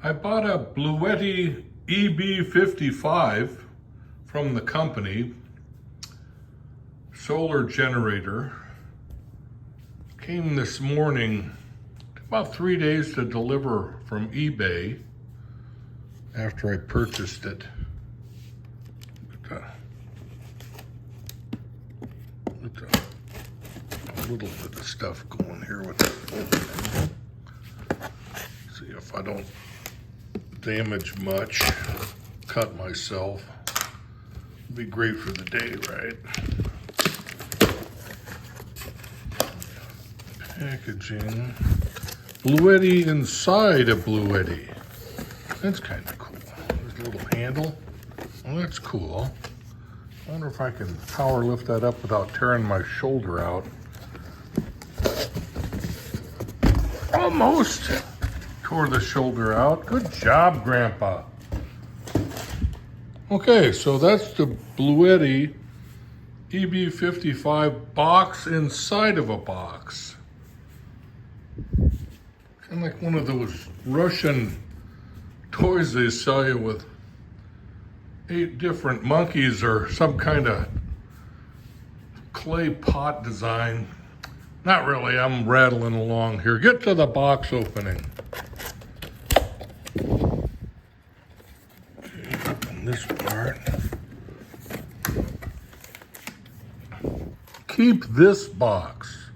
I bought a Bluetti EB55 from the company, solar generator. Came this morning, took about 3 days to deliver from eBay after I purchased it. A little bit of stuff going here with it. See if I don't damage much, cut myself. It'd be great for the day, right? Packaging. Bluetti inside a Bluetti. That's kind of cool. There's a little handle. Well, that's cool. I wonder if I can power lift that up without tearing my shoulder out. Almost tore the shoulder out. Good job, Grandpa. Okay, so that's the Bluetti EB55 box inside of a box. Kind of like one of those Russian toys they sell you with 8 different monkeys or some kind of clay pot design. Not really, I'm rattling along here. Get to the box opening. Okay, open this part. Keep this box.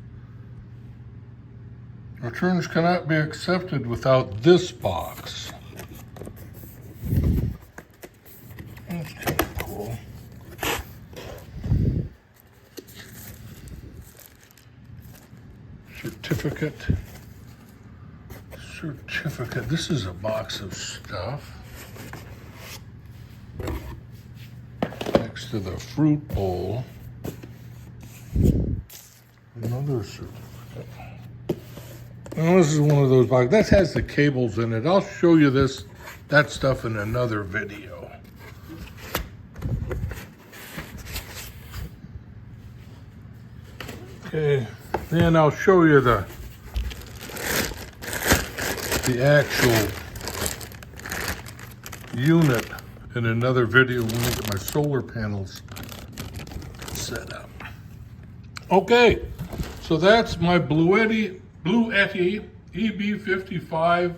Returns cannot be accepted without this box. That's kind of cool. Certificate. This is a box of stuff. Next to the fruit bowl. Another certificate. Now this is one of those boxes. That has the cables in it. I'll show you that stuff in another video. Okay, then I'll show you the actual unit in another video when I get my solar panels set up. Okay, so that's my Bluetti EB55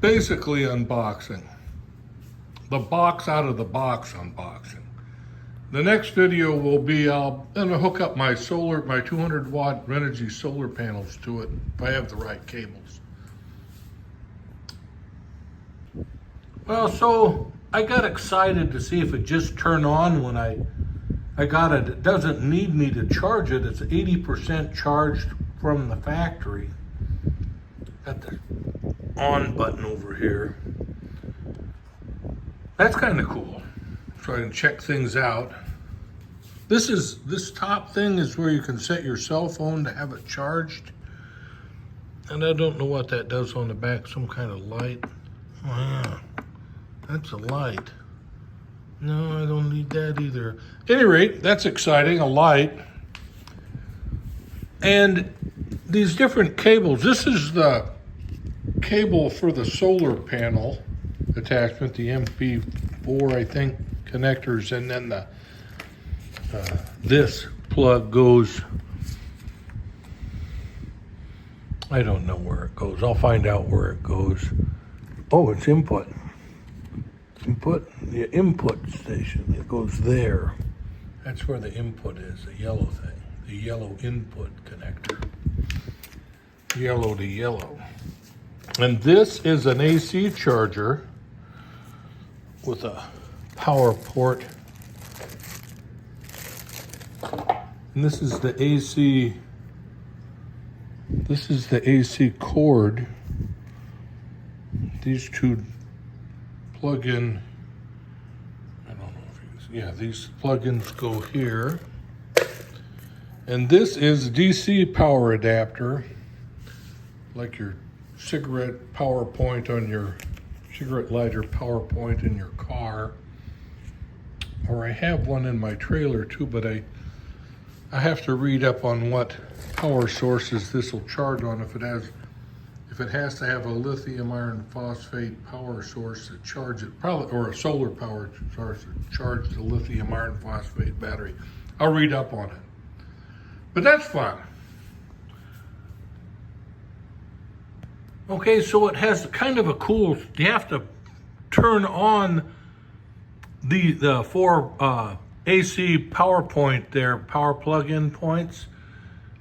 basically unboxing. The box out of the box unboxing. The next video will be, I'm gonna hook up my 200 watt Renogy solar panels to it if I have the right cables. Well, so I got excited to see if it just turned on when I got it. It doesn't need me to charge it. It's 80% charged from the factory. Got the on button over here. That's kind of cool. So I can check things out. This top thing is where you can set your cell phone to have it charged. And I don't know what that does on the back, some kind of light. Oh yeah, that's a light. No, I don't need that either. At any rate, that's exciting, a light. And these different cables, this is the cable for the solar panel attachment, the MP4, I think, connectors, and then the this plug goes, I don't know where it goes. I'll find out where it goes. Oh, it's input. The input station. It goes there. That's where the input is, the yellow thing. The yellow input connector. Yellow to yellow. And this is an AC charger with a power port. And this is the AC. This is the AC cord. These two plug in. I don't know if you can see. Yeah, these plug-ins go here. And this is DC power adapter, like your cigarette power point on your cigarette lighter power point in your car. Or I have one in my trailer too, but I have to read up on what power sources this will charge on. If it has if it has to have a lithium iron phosphate power source to charge it, probably, or a solar power source to charge the lithium iron phosphate battery. I'll read up on it. But that's fun. Okay, so it has kind of a cool, you have to turn on the four AC power point there, power plug-in points.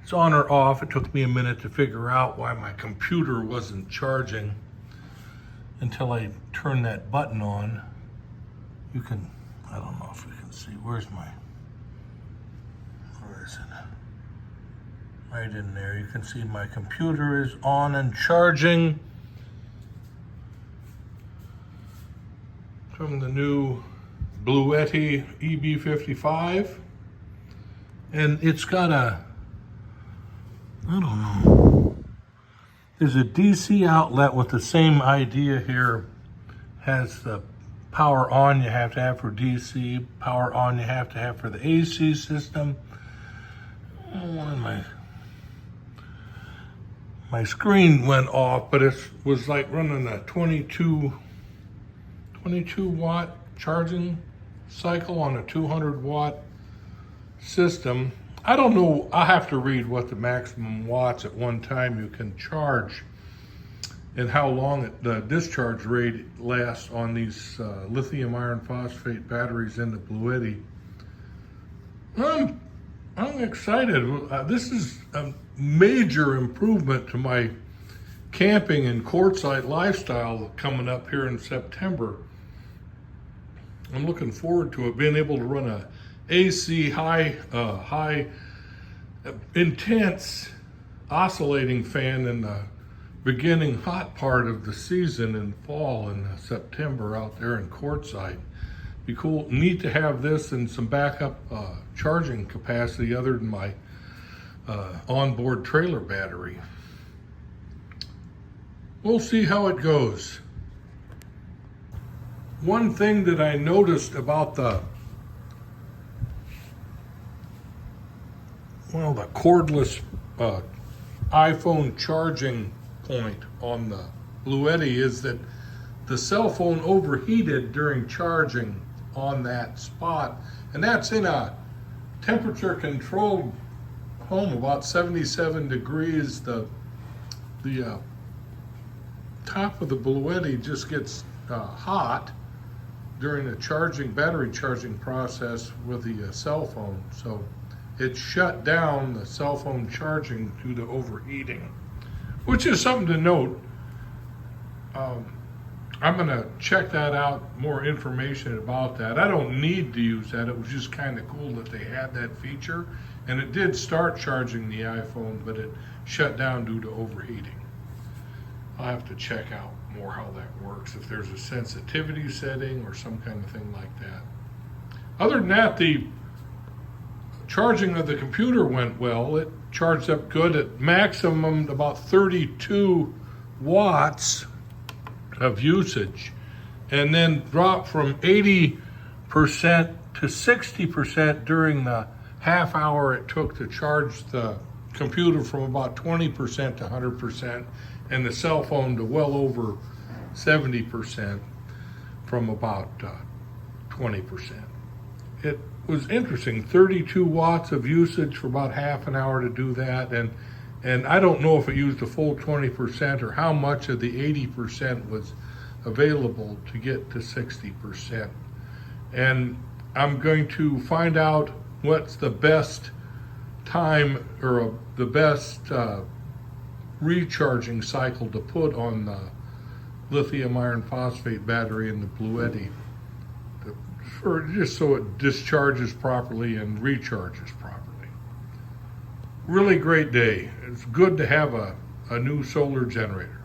It's on or off. It took me a minute to figure out why my computer wasn't charging until I turned that button on. You can, I don't know if you can see, where is it? Right in there. You can see my computer is on and charging from the new Bluetti EB55. And it's got a, I don't know. There's a DC outlet with the same idea here. Has the power on you have to have for DC, power on you have to have for the AC system. My screen went off, but it was like running a 22 watt charging cycle on a 200 watt system. I don't know, I'll have to read what the maximum watts at one time you can charge and how long the discharge rate lasts on these lithium iron phosphate batteries in the Bluetti. I'm excited. This is a major improvement to my camping and Quartzite lifestyle coming up here in September. I'm looking forward to it, being able to run a AC high intense oscillating fan in the beginning hot part of the season in fall and September out there in Quartzite. Be cool, neat to have this and some backup charging capacity other than my onboard trailer battery. We'll see how it goes. One thing that I noticed about the cordless iPhone charging point on the Bluetti is that the cell phone overheated during charging on that spot, and that's in a temperature controlled home, about 77 degrees. The top of the Bluetti just gets hot during the battery charging process with the cell phone. So it shut down the cell phone charging due to overheating, which is something to note. I'm gonna check that out, more information about that. I don't need to use that. It was just kind of cool that they had that feature, and it did start charging the iPhone, but it shut down due to overheating. I'll have to check out more how that works, if there's a sensitivity setting or some kind of thing like that. Other than that, the charging of the computer went well. It charged up good at maximum, about 32 watts of usage, and then dropped from 80% to 60% during the half hour it took to charge the computer from about 20% to 100%, and the cell phone to well over 70% from about 20%. It was interesting, 32 watts of usage for about half an hour to do that, and I don't know if it used the full 20% or how much of the 80% was available to get to 60%. And I'm going to find out what's the best time or the best recharging cycle to put on the lithium iron phosphate battery in the Bluetti, just so it discharges properly and recharges properly. Really great day. It's good to have a new solar generator.